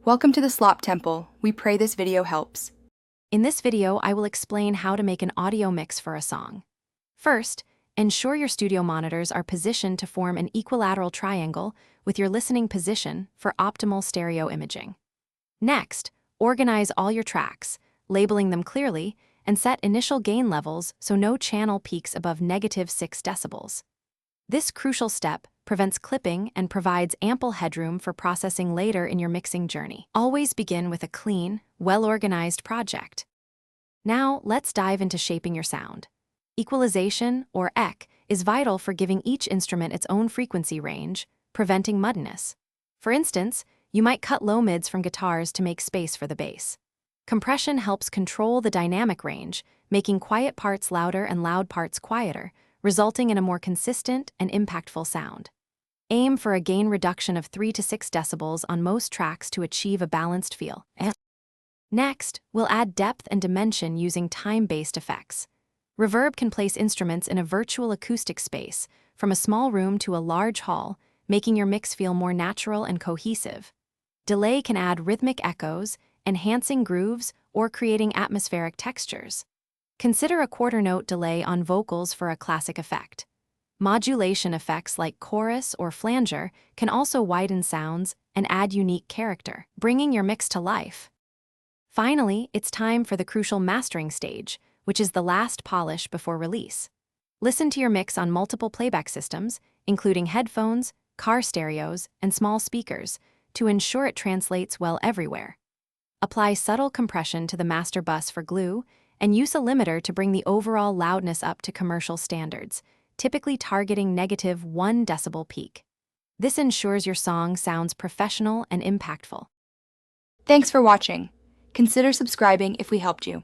Welcome to the Slop Temple. We pray this video helps. In this video, I will explain how to make an audio mix for a song. First, ensure your studio monitors are positioned to form an equilateral triangle with your listening position for optimal stereo imaging. Next, organize all your tracks, labeling them clearly, and set initial gain levels so no channel peaks above -6 decibels. This crucial step prevents clipping and provides ample headroom for processing later in your mixing journey. Always begin with a clean, well-organized project. Now, let's dive into shaping your sound. Equalization, or EQ, is vital for giving each instrument its own frequency range, preventing muddiness. For instance, you might cut low mids from guitars to make space for the bass. Compression helps control the dynamic range, making quiet parts louder and loud parts quieter, resulting in a more consistent and impactful sound. Aim for a gain reduction of 3 to 6 decibels on most tracks to achieve a balanced feel. Next, we'll add depth and dimension using time-based effects. Reverb can place instruments in a virtual acoustic space, from a small room to a large hall, making your mix feel more natural and cohesive. Delay can add rhythmic echoes, enhancing grooves, or creating atmospheric textures. Consider a quarter note delay on vocals for a classic effect. Modulation effects like chorus or flanger can also widen sounds and add unique character, bringing your mix to life. Finally, it's time for the crucial mastering stage, which is the last polish before release. Listen to your mix on multiple playback systems, including headphones, car stereos, and small speakers, to ensure it translates well everywhere. Apply subtle compression to the master bus for glue, and use a limiter to bring the overall loudness up to commercial standards, typically targeting -1 decibel peak. This ensures your song sounds professional and impactful. Thanks for watching. Consider subscribing if we helped you.